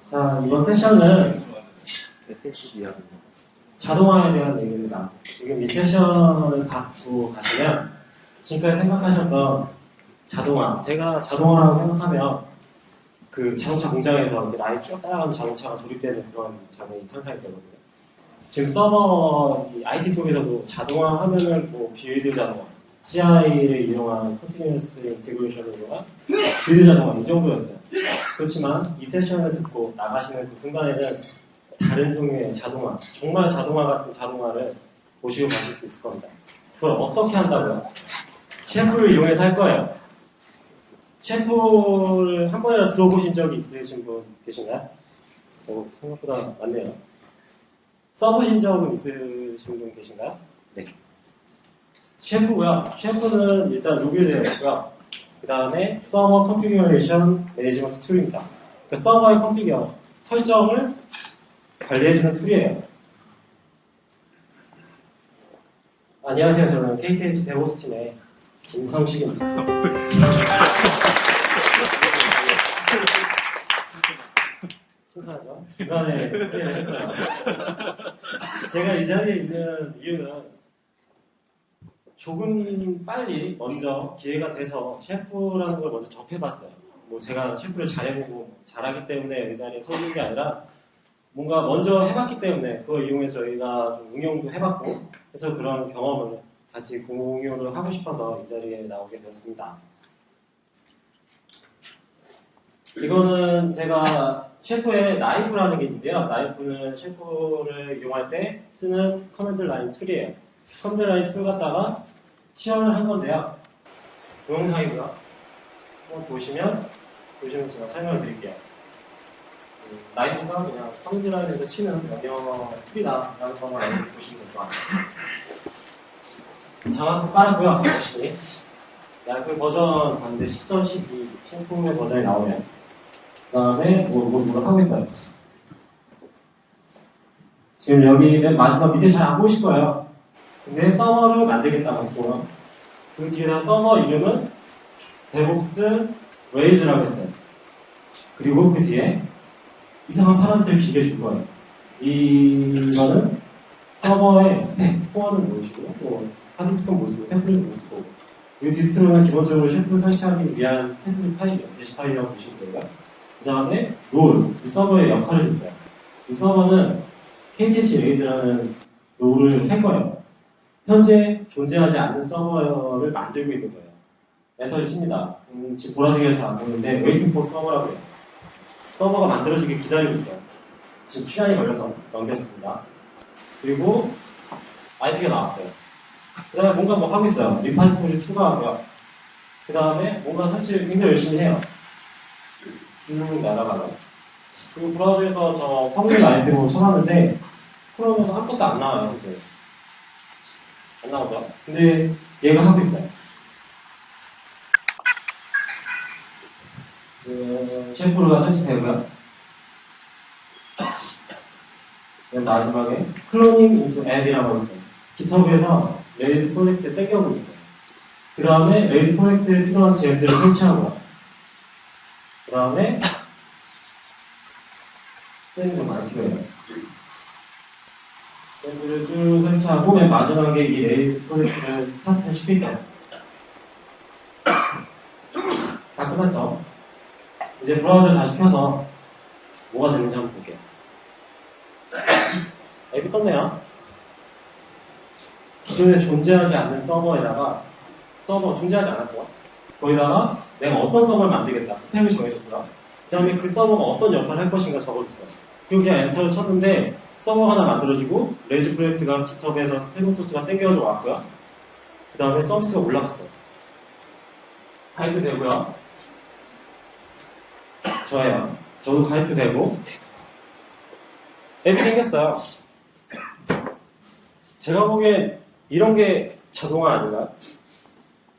자, 이번 세션은 자동화에 대한 얘기입니다. 지금 이 세션을 받고 가시면 지금까지 생각하셨던 자동화, 제가 자동화라고 생각하면 그 자동차 공장에서 이렇게 라인 쭉 따라가면 자동차가 조립되는 그런 장면이 상상이 되거든요. 지금 서버, 이 IT 쪽에서도 자동화 하면은 뭐 빌드 자동화, CI를 이용한 Continuous Integration을 이용한 빌드 자동화 이 정도였어요. 그렇지만 이 세션을 듣고 나가시는 그 순간에는 다른 종류의 자동화, 정말 자동화 같은 자동화를 보시고 가실 수 있을 겁니다. 그걸 어떻게 한다고요? 셰프를 이용해서 할 거예요. 셰프를 한 번이라도 들어보신 적이 있으신 분 계신가요? 생각보다 많네요. 써보신 적은 있으신 분 계신가요? 네. 셰프고요. 셰프는 일단 로그에 되어 있고요. 그 다음에 서버 컨피규레이션 매니지먼트 툴입니다. 그러니까 서버의 컨피규어, 설정을 관리해주는 툴이에요. 안녕하세요. 저는 KTH 데보스 팀의 김성식입니다. 신선하죠? 중간에 플레이를 했어요. 제가 이 자리에 있는 이유는 조금 빨리 먼저 기회가 돼서 셰프라는 걸 먼저 접해봤어요. 뭐 제가 셰프를 잘해보고 잘하기 때문에 이 자리에 서 있는 게 아니라 뭔가 먼저 해봤기 때문에 그걸 이용해서 저희가 좀 응용도 해봤고 그래서 그런 경험을 같이 공유를 하고 싶어서 이 자리에 나오게 되었습니다. 이거는 제가 셰프의 나이프라는 게 있는데요. 나이프는 셰프를 이용할 때 쓰는 커맨드 라인 툴이에요. 커맨드 라인 툴 갖다가 시연을 한 건데요. 동영상이고요. 한번 보시면 제가 설명을 드릴게요. 나이프가 그냥 커맨드 라인에서 치는 명령 툴이다 라는 것만 알고 보시면 될 것 같아요. 장화도 깔았고요. 열심히. 나이프 버전 봤는데 10.12 신품의 버전이 나오네요. 그 다음에 뭐 하고 있어요. 지금 여기 맨 마지막 밑에 잘 안 보이실 거예요. 근데 서버를 만들겠다고 했고요. 그 뒤에다 서버 이름은 DevOps Raise라고 했어요. 그리고 그 뒤에 이상한 파라미터를 기계 줄 거예요. 이거는 서버의 스펙, 코어는 모르시고요. 또 하드디스크는 모르시고, 템플릿은 모르시고. 이 디스트로는 기본적으로 셰프 설치하기 위한 템플릿 파일이에요. 게시 파일이라고 보시면 되고요. 그 다음에 롤, 이 서버의 역할을 줬어요. 이 서버는 KTH Raise라는 롤을 할 거예요. 현재 존재하지 않는 서버를 만들고 있는 거예요. 메서드 칩니다. 지금 보라색이 잘 안 보이는데 waiting for 서버라고 해요. 서버가 만들어지길 기다리고 있어요. 지금 시간이 걸려서 넘겼습니다. 그리고 IP가 나왔어요. 그 다음에 뭔가 뭐 하고 있어요. 리파지토리 추가하고요. 그 다음에 뭔가 설치를 굉장히 열심히 해요. 쭉 날아가요. 그리고 브라우저에서 저 퍼블릭 IP로 쳐놨는데 크롬에서 아무것도 안 나와요. 이제. 안 나오죠? 근데 얘가 하고 있어요. 셰프가 설치되고요. 맨 마지막에 클로닝 into add이라고 있어요. GitHub에서 레이즈 프로젝트에 땡겨보는 거예요. 그 다음에 레이즈 프로젝트에 필요한 잼들을 설치하고요. 그 다음에 잼이 좀 많이 필요해요. 잼들을 쭉 설치하고 맨 마지막에 이 레이즈 프로젝트를 스타트를 시킬 거예요. 다 끝났죠? 이제 브라우저를 다시 켜서 뭐가 되는지 한번 볼게요. 앱이 떴네요. 기존에 존재하지 않는 서버에다가 서버 존재하지 않았죠. 거기다가 내가 어떤 서버를 만들겠다 스펙을 정했었고요. 그 다음에 그 서버가 어떤 역할을 할 것인가 적어줬어요. 그리고 그냥 엔터를 쳤는데 서버가 하나 만들어지고 레이즈 프로젝트가 GitHub에서 새로운 소스가 땡겨져 왔고요. 그 다음에 서비스가 올라갔어요. 가입도 되고요. 저예요. 저도 가입도 되고 앱이 생겼어요. 제가 보기엔 이런 게 자동화 아닌가요?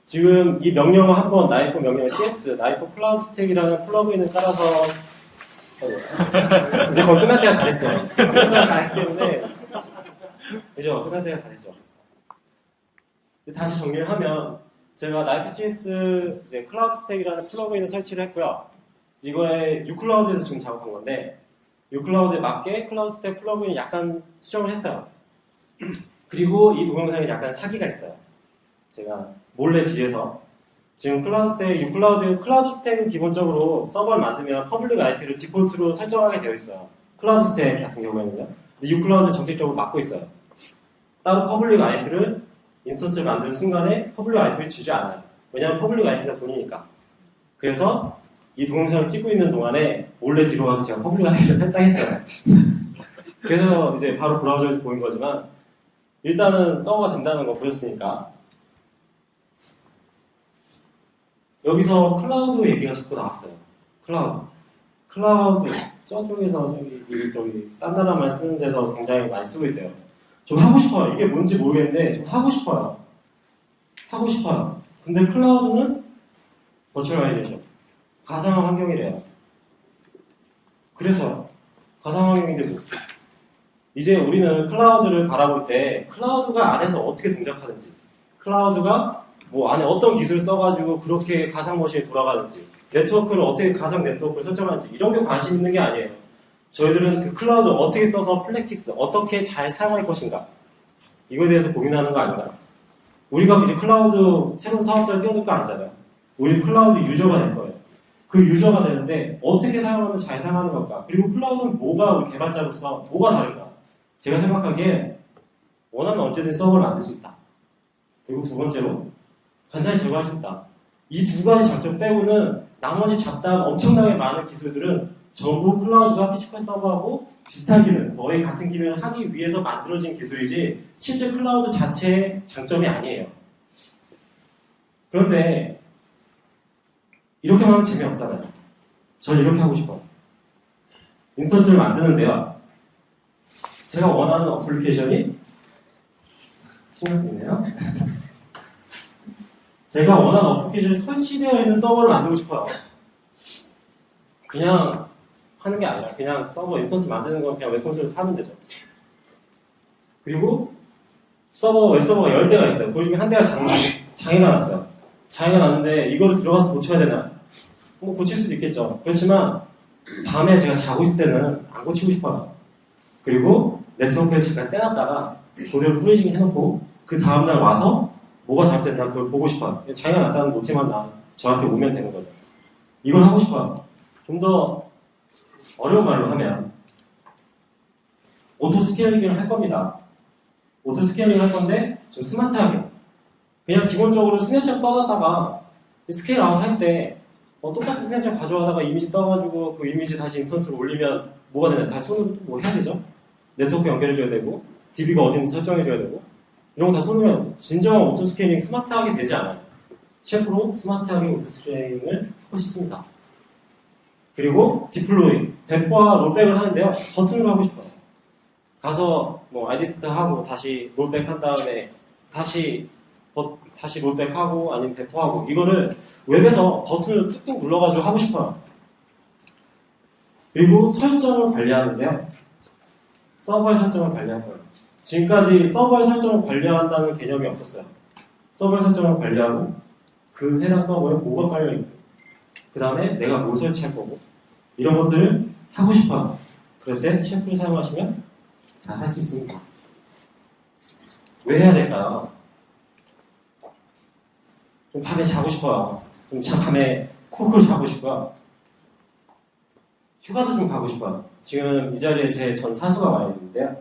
지금 이 명령을 한번 나이프 명령 CS, 나이프 클라우드 스택이라는 플러그인을 깔아서 이제 거의 끝날 때가 다 됐어요. 끝날 때가 다 됐기 때문에 그죠? 끝날 때가 다 됐죠. 다시 정리를 하면 제가 나이프 CS 이제 클라우드 스택이라는 플러그인을 설치를 했고요. 이거에 유클라우드에서 지금 작업한 건데 uCloud에 맞게 클라우드 스택 플러그인 약간 수정을 했어요. 그리고 이 동영상에 약간 사기가 있어요. 제가 몰래 뒤에서 지금 클라우드 스택, 클라우드 스택은 기본적으로 서버를 만들면 퍼블릭 IP를 디폴트로 설정하게 되어 있어요. 클라우드 스택 같은 경우에는요. 근데 uCloud는 정책적으로 막고 있어요. 따로 퍼블릭 IP를 인스턴스를 만드는 순간에 퍼블릭 IP를 주지 않아요. 왜냐하면 퍼블릭 IP가 돈이니까. 그래서 이 동영상을 찍고 있는 동안에 몰래 뒤로 가서 제가 퍼블릭 IP를 뺐다했어요. 그래서 이제 바로 브라우저에서 보인 거지만 일단은 서버가 된다는 거 보셨으니까 여기서 클라우드 얘기가 자꾸 나왔어요. 클라우드 저쪽에서 저기 딴 나라만 쓰는 데서 굉장히 많이 쓰고 있대요. 좀 하고 싶어요. 이게 뭔지 모르겠는데 좀 하고 싶어요. 근데 클라우드는 버추얼라이제이션 가상 환경이래요. 그래서 가상 환경인데 뭐 이제 우리는 클라우드를 바라볼 때 클라우드가 안에서 어떻게 동작하는지 클라우드가 뭐 안에 어떤 기술을 써가지고 그렇게 가상 머신이 돌아가는지 네트워크를 어떻게 가상 네트워크를 설정하는지 이런 게 관심 있는 게 아니에요. 저희들은 그 클라우드 어떻게 써서 플렉틱스 어떻게 잘 사용할 것인가 이거에 대해서 고민하는 거 아닌가. 우리가 이제 클라우드 새로운 사업자를 띄워줄 거 아니잖아요. 우리 클라우드 유저가 될 거예요. 그 유저가 되는데 어떻게 사용하면 잘 사용하는 걸까? 그리고 클라우드는 뭐가 우리 개발자로서 뭐가 다른가? 제가 생각하기에 원하면 언제든 서버를 만들 수 있다. 그리고 두 번째로 간단히 제거할 수 있다. 이 두 가지 장점 빼고는 나머지 잡다한 엄청나게 많은 기술들은 전부 클라우드와 피지컬 서버하고 비슷한 기능, 거의 같은 기능을 하기 위해서 만들어진 기술이지 실제 클라우드 자체의 장점이 아니에요. 그런데 이렇게 하면 재미없잖아요. 저는 이렇게 하고 싶어요. 인스턴스를 만드는데요. 제가 원하는 어플리케이션이 신경 쓰이네요. 제가 원하는 어플리케이션이 설치되어 있는 서버를 만들고 싶어요. 그냥 하는 게 아니라 그냥 서버 인스턴스 만드는 건 그냥 웹콘솔을 사면 되죠. 그리고 웹서버가 10대가 있어요. 그 중에 한 대가 장애가 났어요. 장애가 났는데 이거를 들어가서 고쳐야 되나? 뭐 고칠 수도 있겠죠. 그렇지만 밤에 제가 자고 있을 때는 안 고치고 싶어요. 그리고 네트워크에서 잠깐 떼놨다가 그대로 프리징 해놓고 그 다음날 와서 뭐가 잘못됐나 그걸 보고 싶어요. 장애가 났다는 노티만 저한테 오면 되는 거죠. 이걸 하고 싶어요. 좀 더 어려운 말로 하면 오토 스케일링을 할 겁니다. 오토 스케일링을 할 건데 좀 스마트하게 그냥 기본적으로 스냅샷 떠다가 스케일 아웃 할 때 똑같이 스냅샷 가져가다가 이미지 떠가지고 그 이미지 다시 인스턴스로 올리면 뭐가 되나? 다시 손으로 뭐 해야 되죠? 네트워크 연결해줘야 되고 DB가 어딘지 설정해줘야 되고 이런 거 다 손으로 진정한 오토 스케일링 스마트하게 되지 않아요. 셰프로 스마트하게 오토 스케일링을 하고 싶습니다. 그리고 디플로이, 배포와 롤백을 하는데요. 버튼으로 하고 싶어요. 가서 뭐 아이디스트 하고 다시 롤백 한 다음에 다시 롤백하고 아니면 배포하고 이거를 웹에서 버튼을 툭툭 눌러가지고 하고 싶어요. 그리고 설정을 관리하는데요. 서버의 설정을 관리할 거예요. 지금까지 서버의 설정을 관리한다는 개념이 없었어요. 서버의 설정을 관리하고 그 해당 서버에 뭐가 깔려있고 그 다음에 내가 뭘 설치할 거고 이런 것들을 하고 싶어요. 그럴 때 셰프를 사용하시면 잘 할 수 있습니다. 왜 해야 될까요? 좀 밤에 자고 싶어요. 좀 밤에 콜콜 자고 싶어요. 휴가도 좀 가고 싶어요. 지금 이 자리에 제 전 사수가 와 있는데요.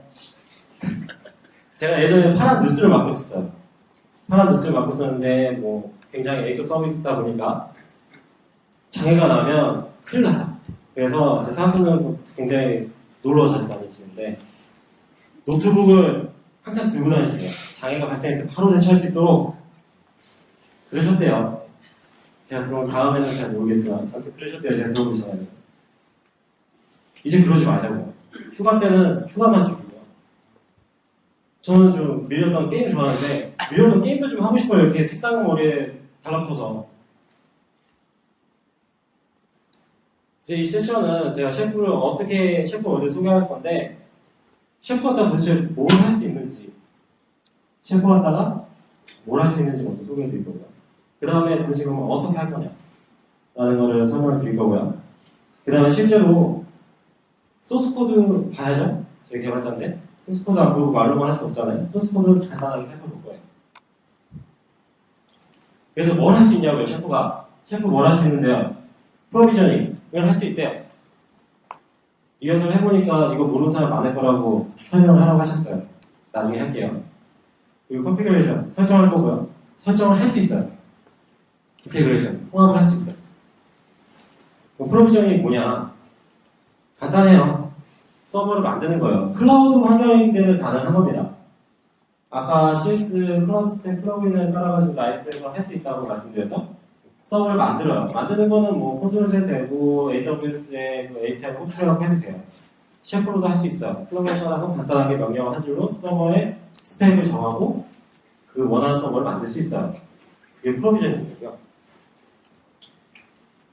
제가 예전에 파란 뉴스를 맡고 있었어요. 파란 뉴스를 맡고 있었는데 뭐 굉장히 A급 서비스다 보니까 장애가 나면 큰일 나요. 그래서 제 사수는 굉장히 놀러 자주 다니시는데 노트북을 항상 들고 다니세요. 장애가 발생했을 때 바로 대처할 수 있도록 그러셨대요. 제가 들어온 다음에는 잘 모르겠지만 아무튼 그러셨대요. 제가 들어보기 전에. 이제 그러지 말자고요. 휴가 때는 휴가만 즐기고요. 저는 좀 밀렸던 게임 좋아하는데 밀렸던 게임도 좀 하고 싶어요. 이렇게 책상 머리에 달라붙어서. 이제 이 세션은 제가 셰프를 어디 소개할 건데 셰프 갔다가 도대체 뭘 할 수 있는지 셰프 갔다가 뭘 할 수 있는지 먼저 소개해 드릴 거고요. 그 다음에 도대체 그러면 어떻게 할 거냐 라는 거를 설명을 드릴 거고요. 그 다음에 실제로 소스 코드 봐야죠. 저희 개발자인데 소스 코드 안 보고 말로만 할 수 없잖아요. 소스 코드 간단하게 살펴볼 거예요. 그래서 뭘 할 수 있냐고요, 셰프가. 셰프 뭘 할 수 있는데요? 프로비저닝을 할 수 있대요. 이어서 해보니까 이거 모르는 사람 많을 거라고 설명을 하라고 하셨어요. 나중에 할게요. 그리고 컨피그레이션 설정할 거고요. 설정을 할 수 있어요. 인테그레이션 통합을 할 수 있어요. 프로비저닝이 뭐냐? 간단해요. 서버를 만드는 거예요. 클라우드 환경일 때는 가능한 겁니다. 아까 CS 클라우드 스택 플러그인을 깔아가지고 라이프에서 할 수 있다고 말씀드려서 서버를 만들어요. 만드는 거는 뭐 콘솔에서 되고 AWS에 그 API 호출하고 해도 돼요. 셰프로도 할 수 있어요. 플러그인 따라서 간단하게 명령을 한 줄로 서버에 스펙을 정하고 그 원하는 서버를 만들 수 있어요. 그게 프로비저닝이죠.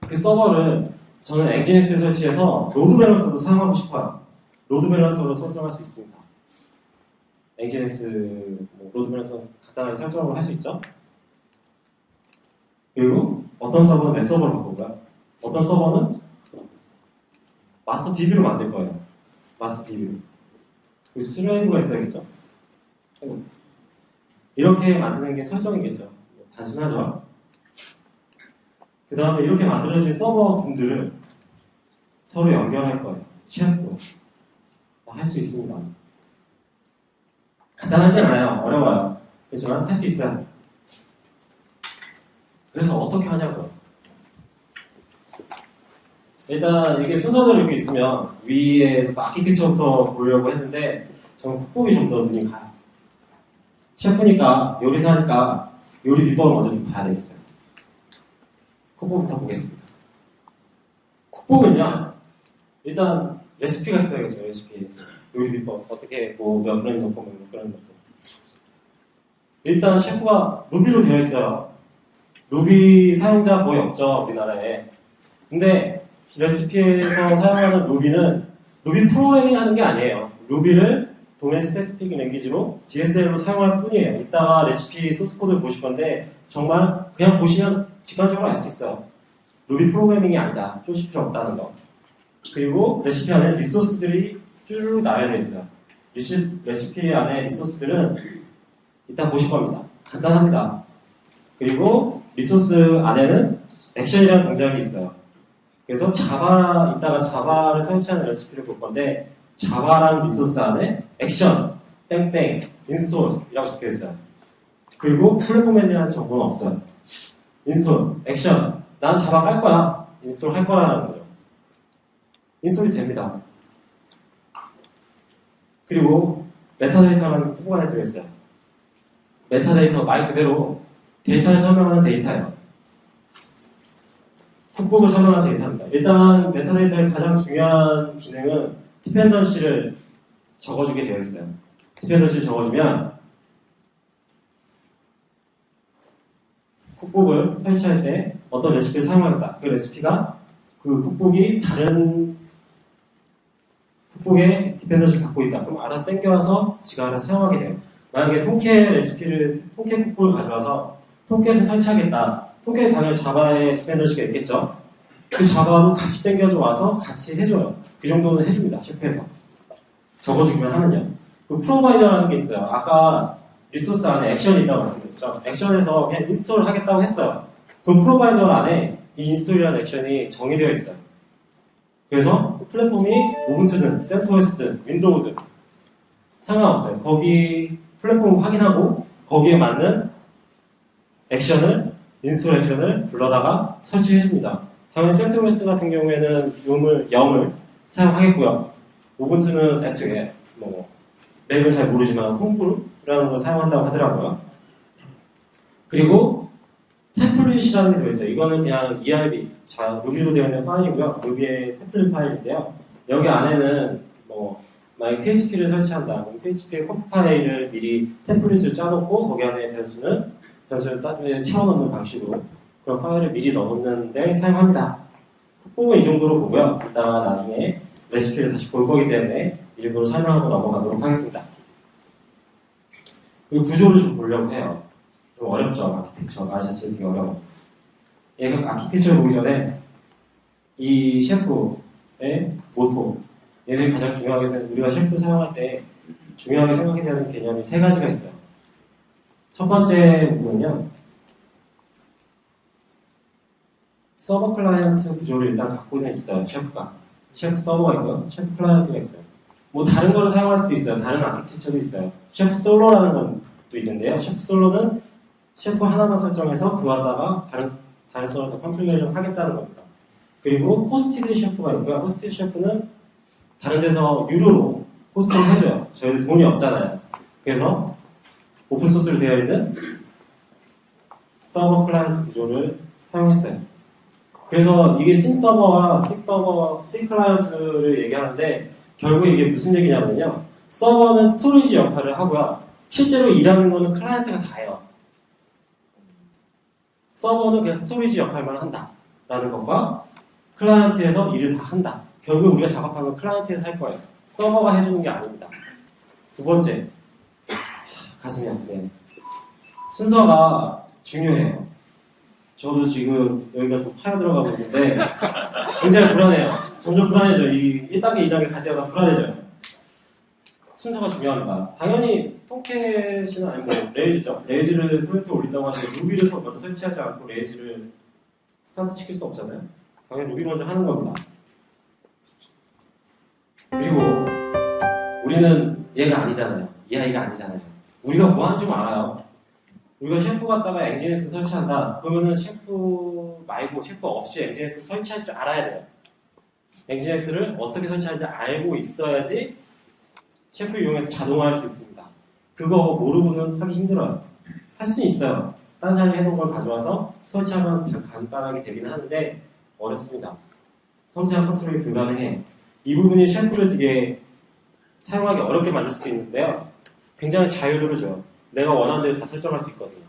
그 서버를 저는 엔진엑스에 설치해서 로드 밸런서로 사용하고 싶어요. 로드 밸런서로 설정할 수 있습니다. 엔진엑스 로드 밸런서 간단하게 설정을 할 수 있죠. 그리고 어떤 서버는 웹 서버로 바꾸고요. 어떤 서버는 마스터 DB로 만들 거예요. 마스터 DB로. 그 스레이브가 있어야겠죠. 이렇게 만드는 게 설정이겠죠. 단순하죠. 그 다음에 이렇게 만들어진 서버 분들을 서로 연결할 거예요. 셰프로. 할 수 있습니다. 간단하지 않아요. 어려워요. 그렇지만 할 수 있어요. 그래서 어떻게 하냐고요. 일단 이게 순서대로 이렇게 있으면 위에 아키텍처부터 보려고 했는데 저는 쿡북이 좀 더 눈이 가요. 셰프니까 요리사니까 요리 비법을 먼저 좀 봐야 되겠어요. 쿡북부터 보겠습니다. 쿡북은요 일단 레시피가 있어야겠죠. 레시피 요리 비법 어떻게 뭐 몇 그램 넣고 몇 그램 넣고 일단 셰프가 루비로 되어 있어요. 루비 사용자 거의 없죠 우리나라에. 근데 레시피에서 사용하는 루비는 루비 프로그래밍 하는 게 아니에요. 루비를 도메인 스페시픽 랭귀지로 DSL로 사용할 뿐이에요. 이따가 레시피 소스 코드를 보실 건데 정말 그냥 보시면 직관적으로 알 수 있어요. 루비 프로그래밍이 아니다. 쪼실 필요 없다는 거. 그리고 레시피 안에 리소스들이 쭉 나열되어 있어요. 레시피 안에 리소스들은 이따 보실 겁니다. 간단합니다. 그리고 리소스 안에는 액션이라는 동작이 있어요. 그래서 이따가 자바를 설치하는 레시피를 볼 건데 자바라는 리소스 안에 액션, 땡땡, 인스톨이라고 적혀 있어요. 그리고 플랫폼이라는 정보는 없어요. 인스톨, 액션, 난 자바 깔 거야. 인스톨 할 거라는 거죠. 인스톨이 됩니다. 그리고 메타데이터라는 쿡북 안에 들어있어요. 메타데이터 말 그대로 데이터를 설명하는 데이터예요. 쿡북을 설명하는 데이터입니다. 일단 메타데이터의 가장 중요한 기능은 디펜던시를 적어주게 되어 있어요. 디펜던시를 적어주면 쿡북을 설치할 때 어떤 레시피를 사용하겠다. 그 레시피가 그 쿡북이 다른 쿡북에 디펜던시를 갖고 있다. 그럼 알아 땡겨와서 지가 알아 사용하게 돼요. 만약에 통깨 쿡북을 가져와서 통깨에서 설치하겠다. 통깨에 당연히 자바의 디펜던시가 있겠죠. 그 자바도 같이 땡겨줘 와서 같이 해줘요. 그 정도는 해줍니다. 셰프에서. 적어주기만 하면요. 그 프로바이더라는 게 있어요. 아까 리소스 안에 액션이 있다고 말씀드렸죠. 액션에서 그냥 인스톨을 하겠다고 했어요. 그 프로바이더 안에 이 인스톨이라는 액션이 정의되어 있어요. 그래서 플랫폼이 우분투든 센트오스든 윈도우든 상관없어요. 거기 플랫폼을 확인하고 거기에 맞는 액션을 인스톨 액션을 불러다가 설치해줍니다. 당연히 센트오스 같은 경우에는 0을 사용하겠고요. 우분투는 애초에 맥은 잘 모르지만 홈브루라는 걸 사용한다고 하더라고요. 그리고 템플릿이라는 게 들어있어요. 이거는 그냥 ERB, 루비로 되어 있는 파일이고요. 루비의 템플릿 파일인데요. 여기 안에는 만약 PHP를 설치한다. 그럼 PHP의 컴프 파일을 미리 템플릿을 짜놓고 거기 안에 변수를 나중에 채워넣는 방식으로 그런 파일을 미리 넣었는데 사용합니다. 쿡북은 이 정도로 보고요. 이따가 나중에 레시피를 다시 볼 거기 때문에 이 정도로 설명하고 넘어가도록 하겠습니다. 이 구조를 좀 보려고 해요. 좀 어렵죠. 아키텍처. 말 자체가 되게 어려워. 얘가 아키텍처를 보기 전에 이 셰프의 모토 얘들이 가장 중요하게 우리가 셰프를 사용할 때 중요하게 생각해야 되는 개념이 세 가지가 있어요. 첫 번째 부분은요. 서버 클라이언트 구조를 일단 갖고는 있어요. 셰프가. 셰프 서버가 있고요. 셰프 클라이언트가 있어요. 뭐 다른 거를 사용할 수도 있어요. 다른 아키텍처도 있어요. 셰프 솔로라는 것도 있는데요. 셰프 솔로는 셰프 하나만 설정해서 그 갖다가 다른 서버를 컨필레이션 하겠다는 겁니다. 그리고 호스티드 셰프가 있고요. 호스티드 셰프는 다른 데서 유료로 호스팅을 해줘요. 저희들 돈이 없잖아요. 그래서 오픈소스로 되어 있는 서버 클라이언트 구조를 사용했어요. 그래서 이게 신서버와 C서버, C클라이언트를 얘기하는데 결국 이게 무슨 얘기냐면요. 서버는 스토리지 역할을 하고요. 실제로 일하는 거는 클라이언트가 다 해요. 서버는 그냥 스토리지 역할만 한다. 라는 것과 클라이언트에서 일을 다 한다. 결국 우리가 작업하는 건 클라이언트에서 할 거예요. 서버가 해주는 게 아닙니다. 두 번째. 가슴이 아프네. 순서가 중요해요. 저도 지금 여기가 좀 파여 들어가고 있는데 굉장히 불안해요. 점점 불안해져요. 이 1단계, 2단계 갈 때마다 불안해져요. 순서가 중요합니다. 당연히 통캣이나 아니면 뭐 레이즈죠. 레이즈를 프로젝트에 올린다고 하는데 루비를 먼저 설치하지 않고 레이즈를 스타트 시킬 수 없잖아요. 당연히 루비 먼저 하는 겁니다. 그리고 우리는 얘가 아니잖아요. 이 아이가 아니잖아요. 우리가 뭐 하는지 좀 알아요. 우리가 셰프 갖다가 엔진에스 설치한다. 그러면은 셰프 말고 셰프 없이 엔진에스 설치할 줄 알아야 돼요. 엔진에스를 어떻게 설치할지 알고 있어야지 셰프 이용해서 자동화할 수 있습니다. 그거 모르고는 하기 힘들어요. 할 수는 있어요. 다른 사람이 해놓은 걸 가져와서 설치하면 간단하게 되기는 하는데 어렵습니다. 섬세한 컨트롤이 불가능해. 이 부분이 셰프를 되게 사용하기 어렵게 만들 수도 있는데요. 굉장히 자유도를 줘요. 내가 원하는 대로 다 설정할 수 있거든요.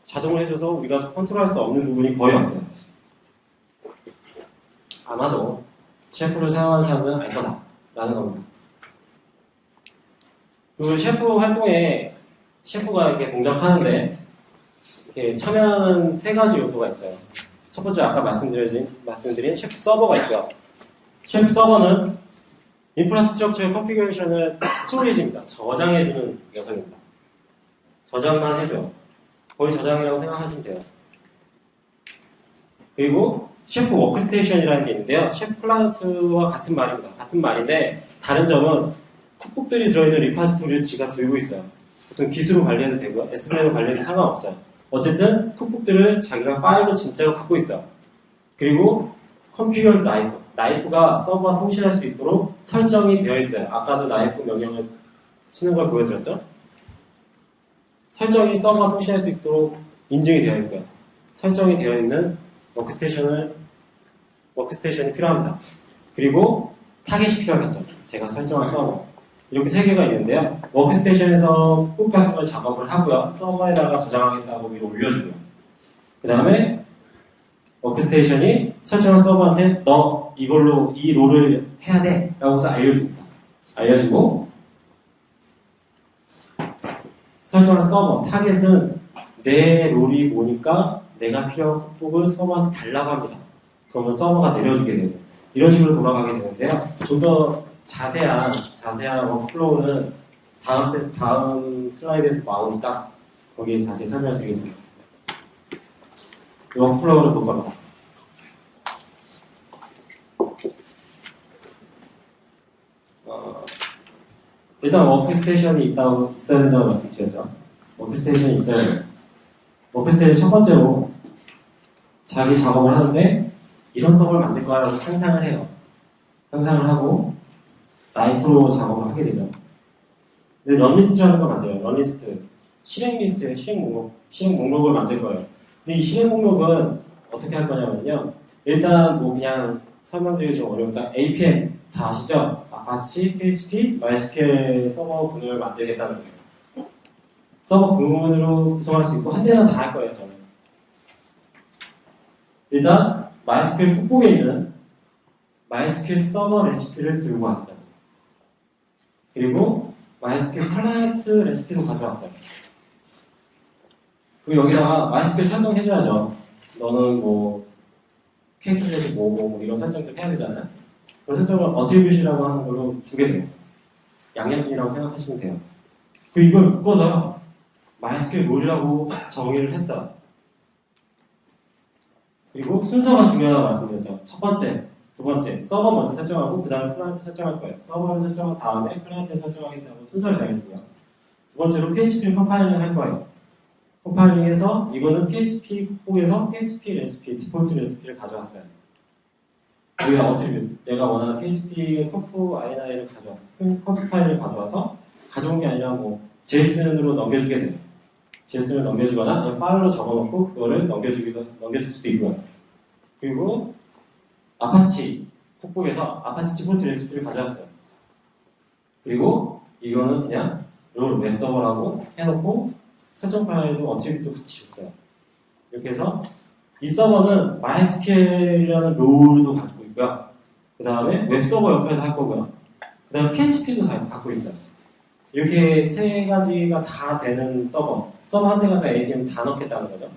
자동을 해줘서 우리가 컨트롤할 수 없는 부분이 거의 없어요. 아마도 셰프를 사용하는 사람은 알 거다라는 겁니다. 그 셰프 활동에 셰프가 이렇게 동작하는데 이렇게 참여하는 세 가지 요소가 있어요. 첫 번째 아까 말씀드린 셰프 서버가 있고요. 셰프 서버는 인프라스트럭처의 컨피그레이션을 스토리지입니다. 저장해주는 녀석입니다. 저장만 해줘요. 거의 저장이라고 생각하시면 돼요. 그리고 셰프 워크스테이션이라는 게 있는데요. 셰프 클라이언트와 같은 말입니다. 같은 말인데 다른 점은 쿡북들이 들어있는 리파지토리를 지가 들고 있어요. 보통 깃으로 관리해도 되고요. SVN으로 관리해도 상관없어요. 어쨌든 쿡북들을 자기가 파일로 진짜로 갖고 있어요. 그리고 configure 나이프가 서버와 통신할 수 있도록 설정이 되어 있어요. 아까도 나이프 명령을 치는 걸 보여드렸죠? 설정이 서버와 통신할 수 있도록 인증이 되어 있고요. 설정이 되어 있는 워크스테이션이 필요합니다. 그리고 타겟이 필요하겠죠. 제가 설정한 서버. 이렇게 세 개가 있는데요. 워크스테이션에서 꾹 같은 걸 작업을 하고요. 서버에다가 저장하겠다고 위로 올려주고요. 그 다음에 워크스테이션이 설정한 서버한테 너 이걸로 이 롤을 해야 돼 라고 해서 알려줍니다. 알려주고 설정한 서버, 타겟은 내 롤이 오니까 내가 필요한 쿡북을 서버한테 달라고 합니다. 그러면 서버가 내려주게 되고 이런 식으로 돌아가게 되는데요. 좀 더 자세한 워크플로우는 다음 슬라이드에서 나오니까 거기에 자세히 설명을 드리겠습니다. 워크플로우를 볼 겁니다. 일단 워크스테이션이 있어야 된다고 말씀드렸죠. 워크스테이션이 있어야 돼요. 워크스테이션 첫 번째로 자기 작업을 하는데 이런 서버를 만들 거라고 상상을 해요. 상상을 하고 나이프로 작업을 하게 되죠. 근데 런리스트라는 걸 만들어요. 런리스트. 실행 리스트에 실행 목록을 만들 거예요. 근데 이 실행 목록은 어떻게 할 거냐면요. 일단 뭐 그냥 설명드리기 좀 어려우니까 APM 다 아시죠? 아파치, PHP, MySQL 서버 구문을 만들겠다는 거예요. 서버 구문으로 구성할 수 있고 한 대에서 다 할 거예요, 저는. 일단 MySQL 쿡북에 있는 MySQL 서버 레시피를 들고 왔어요. 그리고 MySQL 클라이언트 레시피도 가져왔어요. 그리고 여기다가 MySQL 설정해줘야죠. 너는 뭐 캐릭터에서 뭐 이런 설정들 해야 되잖아요. 그 설정을 어트리뷰시라고 하는 걸로 주게 돼요. 양념이라고 생각하시면 돼요. 그리고 이걸 묶어서 MySQL 롤이라고 정의를 했어요. 그리고 순서가 중요하다고 말씀드렸죠. 첫 번째, 두 번째, 서버 먼저 설정하고 그 다음에 클라이언트 설정할 거예요. 서버를 설정한 다음에 클라이언트 설정하겠다고 순서를 정해주고요. 두 번째로 PHP 컴파일링을 할 거예요. 컴파일링해서 이거는 PHP 국보에서 PHP 레시피, 디폴트 레시피를 가져왔어요. 여기가 어트리뷰, 내가 원하는 PHP의 컴프 INI를 가져와서 컴프 파일을 가져와서 가져온 게 아니라 뭐 JSON으로 넘겨주게 돼요. JSON을 넘겨주거나 그냥 파일로 적어놓고 그거를 넘겨줄 수도 있고요. 그리고 아파치 쿡북에서 아파치 디폴트 레시피를 가져왔어요. 그리고 이거는 그냥 롤 웹서버라고 해놓고 설정 파일도 어트리뷰도 같이 줬어요. 이렇게 해서 이 서버는 MySQL이라는 롤도 가지고 있고요. 그 다음에 웹서버 역할도 할 거고요. 그 다음에 PHP도 다 갖고 있어요. 이렇게 세 가지가 다 되는 서버 한 대가 다 APM 다 넣겠다는 거죠.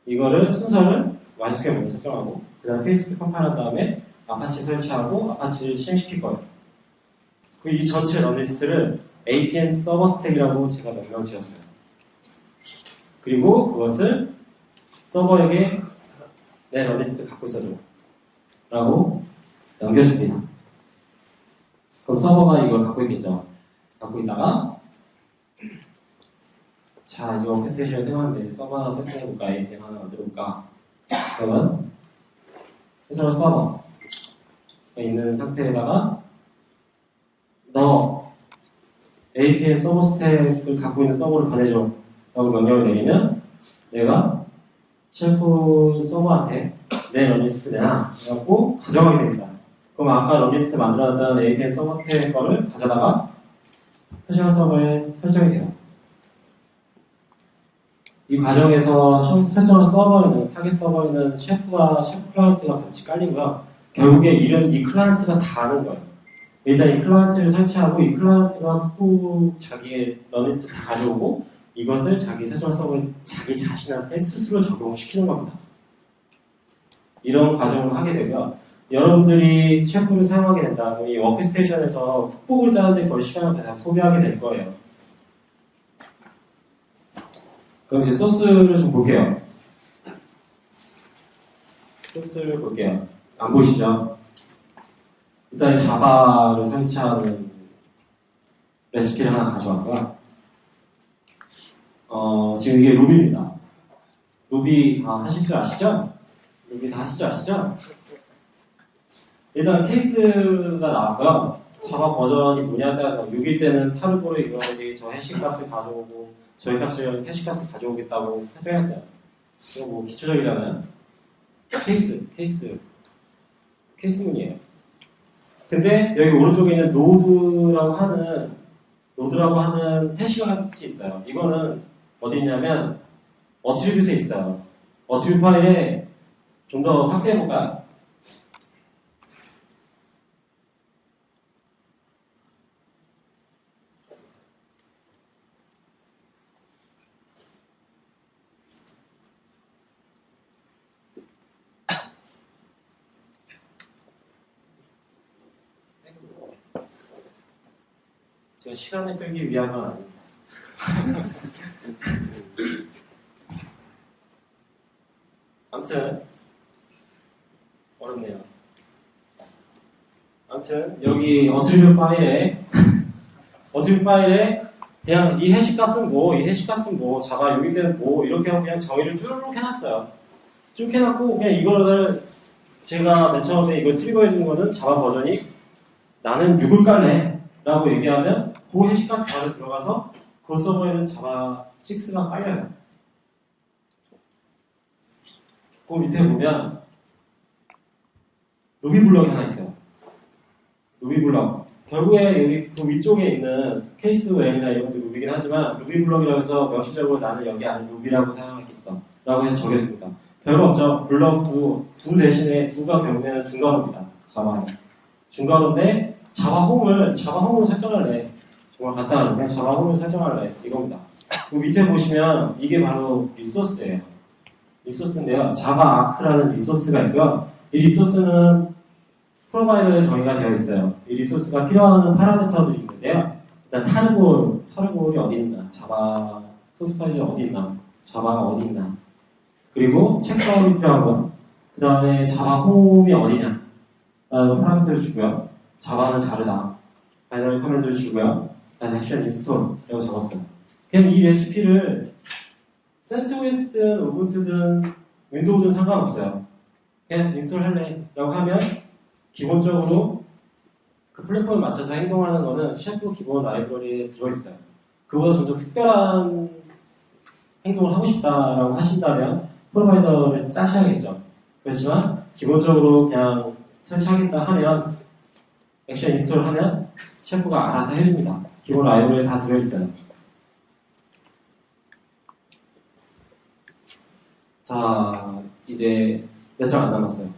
이거를 순서를 MySQL 먼저 설정하고 그 다음에 PHP 컴파일한 다음에 아파치 설치하고 아파치를 실행시킬 거예요. 이 전체 런리스트를 APM 서버 스택이라고 제가 명명 지었어요. 그리고 그것을 서버에게 내 런리스트 갖고 있어줘 라고 넘겨줍니다. 그럼 서버가 이걸 갖고 있겠죠. 갖고 있다가 자 이제 워크스테이션을 생각하는데 서버 하나 설정해볼까? APM 하나 만들어볼까? 그러면 회전 서버가 있는 상태에다가 너 APM 서버 스택을 갖고 있는 서버를 보내줘 라고 명령을 내리면 내가 쉘프 서버한테 내 런리스트 내놔 해갖고 가져가게 됩니다. 그럼 아까 런리스트 만들어놨던 APM 서버 스택 거를 가져다가 회전 서버에 설정이 돼요. 이 과정에서 설정한 서버에는 타겟 서버에는 셰프 클라이언트가 같이 깔리고요. 결국에 이 클라이언트가 다 아는 거예요. 일단 이 클라이언트를 설치하고 이 클라이언트가 훅 자기의 런리스트를 다 가져오고 이것을 자기 설정 서버에 자기 자신한테 스스로 적용시키는 겁니다. 이런 과정을 하게 되고요. 여러분들이 셰프를 사용하게 된다. 그럼 이 워크스테이션에서 훅북을 짜는데 거의 시간을 다 소비하게 될 거예요. 그럼 이제 소스를 좀 볼게요. 소스를 볼게요. 안 보이시죠? 일단 자바를 설치하는 레시피를 하나 가져왔고요. 지금 이게 루비입니다. 루비 하실 줄 아시죠? 루비 다 하실 줄 아시죠? 일단 케이스가 나왔고요. 자바 버전이 뭐냐에 따라서 6일 때는 타르보로 이거지 저 해시값을 가져오고 저희 값을 해시값을 가져오겠다고 설정했어요. 이거 뭐 기초적이잖아요. 케이스문이에요. 근데 여기 오른쪽에 있는 노드라고 하는 해시값이 있어요. 이거는 어디 있냐면 어트리뷰트에 있어요. 어트리뷰트 파일에 좀 더 확대해볼까요? 제가 시간을 끌기 위한 건 아닙니다. 아무튼 어렵네요. 아무튼 여기 어트리뷰트 파일에 그냥 이 해시값은 뭐, 이 해시값은 뭐, 자바 6일때는 뭐 이렇게 하고 그냥 정의를 쭉 해놨어요. 쭉 해놨고 그냥 이거를 제가 맨 처음에 이걸 트리거 해준 거는 자바 버전이 나는 6을 깔래 라고 얘기하면 그 해시값 바로 들어가서 그 서버에는 자바 6가 깔려요. 그 밑에 보면 루비 블럭이 하나 있어요. 루비 블럭. 결국에 여기 그 위쪽에 있는 케이스 웨이나 이런 것도 루비긴 하지만 루비 블럭이라고 해서 명시적으로 나는 여기 안에 루비라고 사용하겠어 라고 해서 정해줍니다. 별거 없죠. 블럭 두 대신에 두가 결국에는 중괄호입니다. 자바에. 중괄호인데 자바 홈으로 설정할래. 정말 간단하게 그냥 자바 홈을 설정할래. 이겁니다. 그 밑에 보시면 이게 바로 리소스예요. 리소스인데요. 자바 아크라는 리소스가 있고요. 이 리소스는 프로바이더에 정의가 되어 있어요. 이 리소스가 필요한 파라미터들이 있는데요. 일단 타르골이 어디 있나, 자바 소스 파일이 어디 있나, 자바가 어디 있나, 그리고 책성이 필요하고, 그 다음에 자바 홈이 어디냐 라는 파라미터를 주고요. 자바는 자르다 바이너리 커맨드를 주고요. 그다음에 액션 인스톨이라고 적었어요. 그냥 이 레시피를 CentOS든 우분투든 윈도우든 상관없어요. 그냥 인스톨 할래 라고 하면 기본적으로 그 플랫폼에 맞춰서 행동하는 거는 셰프 기본 라이브러리에 들어있어요. 그보다 좀 더 특별한 행동을 하고 싶다라고 하신다면 프로바이더를 짜셔야겠죠. 그렇지만 기본적으로 그냥 설치하겠다 하면 액션 인스톨 하면 셰프가 알아서 해줍니다. 기본 라이브러리에 다 들어있어요. 자, 이제 몇 장 안 남았어요.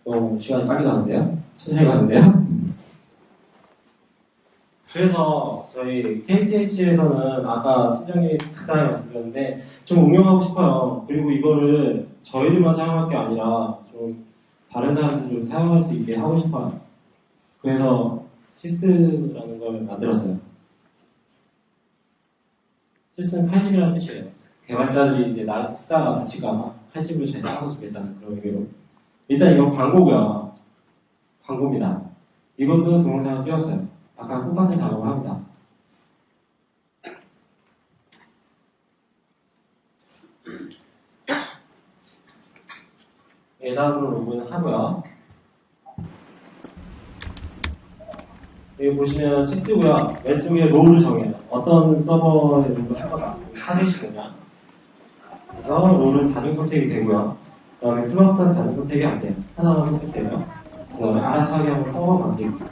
너무 시간이 빨리 가는데요? 천천히 가는데요? 그래서 저희 KTH에서는 아까 팀장님이 간단하게 말씀드렸는데 좀 응용하고 싶어요. 그리고 이거를 저희들만 사용할 게 아니라 좀 다른 사람들 좀 사용할 수 있게 하고 싶어요. 그래서 시스라는 걸 만들었어요. 시스는 칼집이라는 뜻이에요. 개발자들이 이제 나 쓰다가 다칠까봐 칼집을 잘 싸서 주겠다는 그런 의미로. 일단 이건 광고고요. 광고입니다. 이것도 동영상을 찍었어요. 아까 똑같은 작업을 합니다. 다음으로 로그인 하고요. 여기 보시면 시스고요. 왼쪽에 롤을 정해요. 어떤 서버에 롤을 할 거다. 타겟이냐. 그래서 롤은 다중 선택이 되고요. 그 다음에 클러스터는 다중 선택이 안 돼요. 하나만 선택되고요. 그 다음에 알아서 하게 하면 서버 만들기.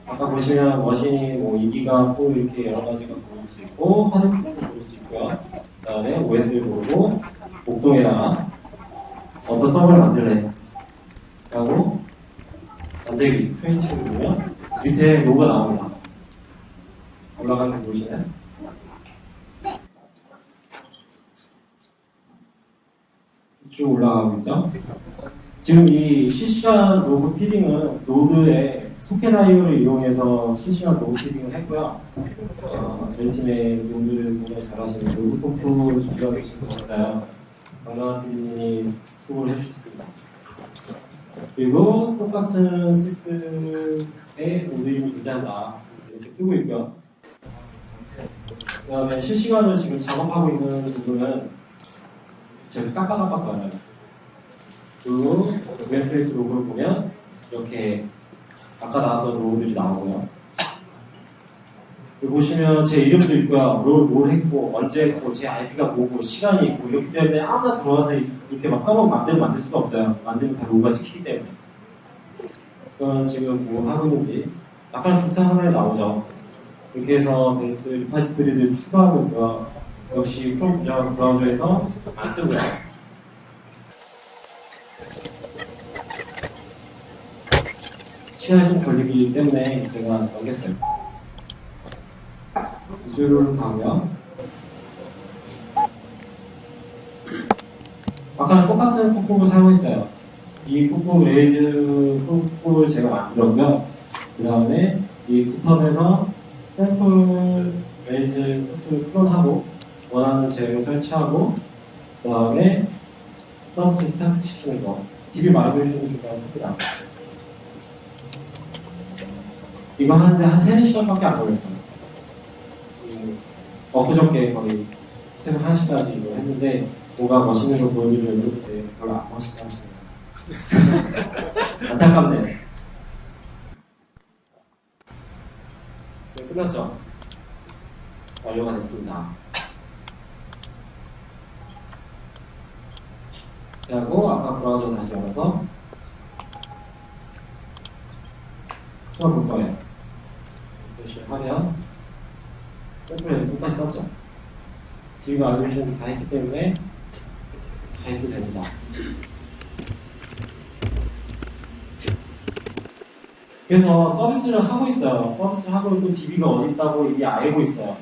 아까 보시면 머신이 뭐 2기가 또 이렇게 여러 가지가 보일 수 있고, 하드스도 볼 수 있고요. 그 다음에 OS를 고르고, 목동에다가 어떤 서버를 만들래. 라고 만들기 표현치를 누르면 밑에 로고가 나옵니다. 올라가는 거 보이시나요? 쭉 올라가고 있죠? 지금 이 실시간 로그 피딩은 노드의 소켓 IO를 이용해서 실시간 로그 피딩을 했고요. 저희 팀의 분들 굉장히 잘하시는 로그 펌프 준비하고 계신 것 같아요. 강남한 PD님이 수고를 해주셨습니다. 그리고 똑같은 시스템에 노드 이름이 존재한다. 이렇게 뜨고 있고요. 그 다음에 실시간으로 지금 작업하고 있는 부분은 저렇게 깜빡깜빡 거려요. 그리고 웹페이지 로그를 보면 이렇게 아까 나왔던 로그들이 나오고요. 여기 보시면 제 이름도 있고요. 뭘 했고 언제 했고 제 IP가 뭐고 시간이 있고 이렇기 때문에 아무나 들어와서 이렇게 막 서버 만들 수가 없어요. 만들면 다 로그가 찍히기 때문에. 그럼 지금 뭐 하고 있는지 약간 비슷한 화면에 나오죠. 이렇게 해서 베이스 리파지토리를 추가하고 있고요. 역시 크롬 브라우저에서 안 뜨고요. 시간이 좀 걸리기 때문에 제가 넘겼어요. 비주얼을 가고요. 아까랑 똑같은 콕콕을 사용했어요. 이 콕콕 레이즈 콕콕을 제가 만들었고요. 그 다음에 이 굿헙에서 샘플 레이즈 소스를 클론하고 원하는 제형을 설치하고 그 다음에 서비스 스타트 시키는 거 DB 마이그레이션을 중요합니다. 이거 하는데 한 3-4시간밖에 안 걸렸어요. 엊그저께 거의 새벽 1시까지 이거 했는데 뭔가 멋있는 걸 보여주려고 했는데 별로 안 멋있다 하시네요. 안타깝네요. 네, 끝났죠? 완료가 됐습니다. 그리고 아까 브라우저 다시 열어서 수업 볼 거예요. 열심히 하면 샘플에 똑같이 떴죠. DB가 알고리즘을 다 했기 때문에 다 해도 됩니다. 그래서 서비스를 하고 있어요. 서비스를 하고 있고 DB가 어디 있다고 이게 알고 있어요.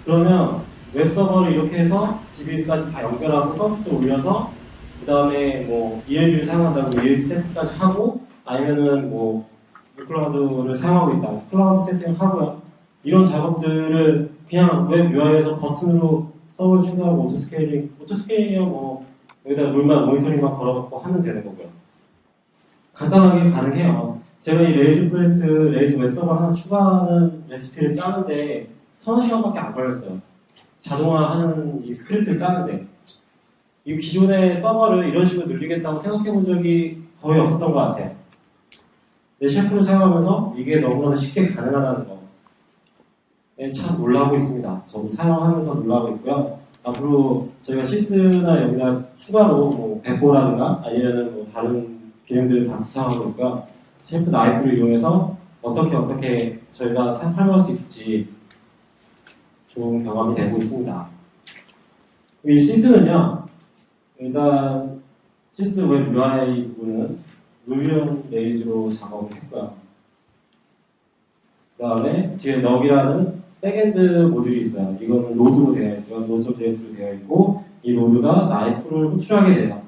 그러면 웹 서버를 이렇게 해서 DB까지 다 연결하고 서비스를 올려서 그 다음에 뭐 ELB를 사용한다고 ELB 세트까지 하고 아니면은 뭐 유클라우드를 사용하고 있다. 클라우드 세팅을 하고요. 이런 작업들을 그냥 웹 UI에서 버튼으로 서버를 추가하고 오토스케일링이면 뭐 여기다 룰만 모니터링만 걸어갖고 하면 되는 거고요. 간단하게 가능해요. 제가 이 레이즈 프로젝트, 레이즈 웹 서버 하나 추가하는 레시피를 짜는데 서너 시간밖에 안 걸렸어요. 자동화하는 이 스크립트를 짜는데 이 기존의 서버를 이런 식으로 늘리겠다고 생각해 본 적이 거의 없었던 것 같아요. 내 셰프를 사용하면서 이게 너무나 쉽게 가능하다는 거. 참 놀라고 있습니다. 저도 사용하면서 놀라고 있고요. 앞으로 저희가 시스나 여기다 추가로 뭐 배포라든가 아니면 뭐 다른 기능들을 다 구상하고 있고요. 셰프 나이프를 이용해서 어떻게 저희가 활용할 수 있을지 좋은 경험이 되고 있습니다. 이 시스는요, 일단 시스 웹 UI 부분은 루비온 레이즈로 작업을 했고요. 그 다음에 뒤에 넉이라는 백엔드 모듈이 있어요. 이거는 노드로 되어 있고요. 노드.js로 되어 있고 이 노드가 나이프를 호출하게 돼요.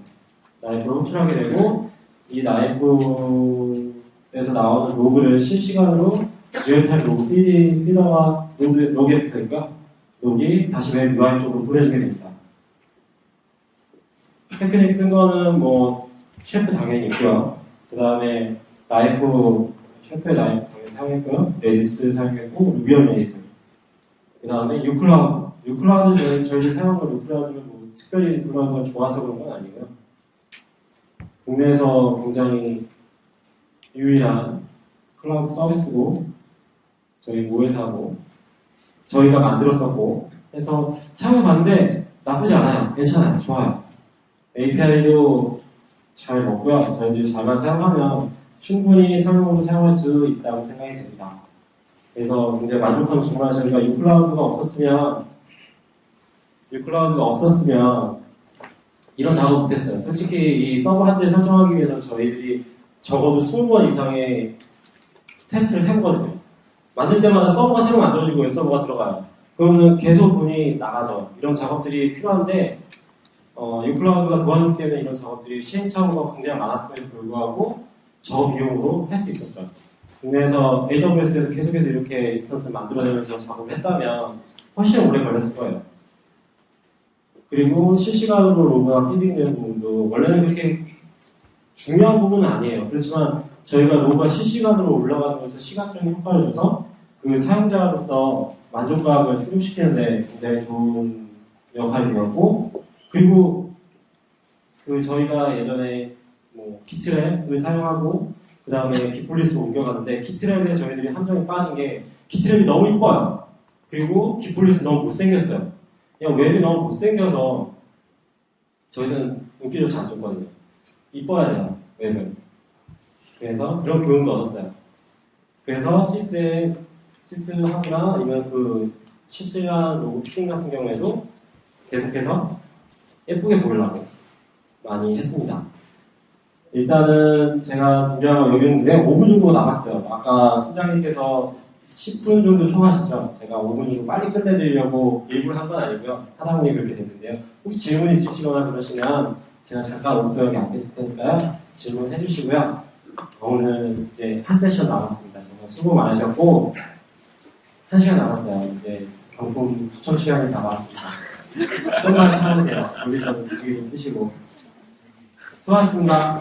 나이프를 호출하게 되고 이 나이프에서 나오는 로그를 실시간으로 리얼타임 로그 피더가 로그에 붙어있고요. 로그이 다시 웹 UI 쪽으로 보내주게 됩니다. 테크닉 쓴 거는 뭐 셰프 당연히 있고요. 그 다음에 셰프의 나이프 당연히 사용했고요. 레디스 사용했고 루비온 레이즈. 그 다음에 유클라우드 저희들 사용하는 유클라우드는 뭐 특별히 유클라우드가 좋아서 그런 건 아니고요. 국내에서 굉장히 유일한 클라우드 서비스고 저희 모회사고 저희가 만들었었고 해서 사용해봤는데 나쁘지 않아요. 괜찮아요. 좋아요. API도 잘 먹고요. 저희들이 잘만 사용하면 충분히 설명으로 사용할 수 있다고 생각이 됩니다. 그래서 굉장히 만족하고 정말 저희가 유클라우드가 없었으면 이런 작업 못했어요. 솔직히 이 서버 한 대 설정하기 위해서 저희들이 적어도 20번 이상의 테스트를 해보거든요. 만들 때마다 서버가 새로 만들어지고 웹 서버가 들어가요. 그러면 계속 돈이 나가죠. 이런 작업들이 필요한데 유클라우드가 도와주기 때문에 이런 작업들이 시행착오가 굉장히 많았음에도 불구하고 저비용으로 할 수 있었죠. 국내에서 AWS에서 계속해서 이렇게 인스턴스를 만들어내면서 작업을 했다면 훨씬 오래 걸렸을 거예요. 그리고 실시간으로 로그가 피딩되는 부분도 원래는 그렇게 중요한 부분은 아니에요. 그렇지만 저희가 로그가 실시간으로 올라가는 것에서 시각적인 효과를 줘서 그 사용자로서 만족감을 추구시키는데 굉장히 좋은 역할이 되었고, 그리고 저희가 예전에 뭐 기트랩을 사용하고 그 다음에 기폴리스로 옮겨가는데 기트랩에 저희들이 함정에 빠진 게 기트랩이 너무 이뻐요. 그리고 기폴리스 너무 못생겼어요. 그냥 웹이 너무 못생겨서 저희는 인기조차 안 줬거든요. 이뻐야 돼요, 웹은. 그래서 그런 교훈도 얻었어요. 그래서 시스하거나 아니면 그 실시간 로그 피딩 같은 경우에도 계속해서 예쁘게 보이려고 많이 했습니다. 일단은 제가 준비한 거 여기 있는데 5분 정도 남았어요. 아까 팀장님께서 10분 정도 초과하셨죠. 제가 5분 정도 빨리 끝내드리려고 일부러 한 건 아니고요. 하다 보니 그렇게 됐는데요. 혹시 질문 있으시거나 그러시면 제가 잠깐 오른쪽 여기 앞에 있을 테니까요. 질문해 주시고요. 오늘 이제 한 세션 남았습니다. 정말 수고 많으셨고 1시간 남았어요. 이제 경품 추첨 시간이 남았습니다. 좀만 참으세요. 우리 좀 드시고 수고하셨습니다.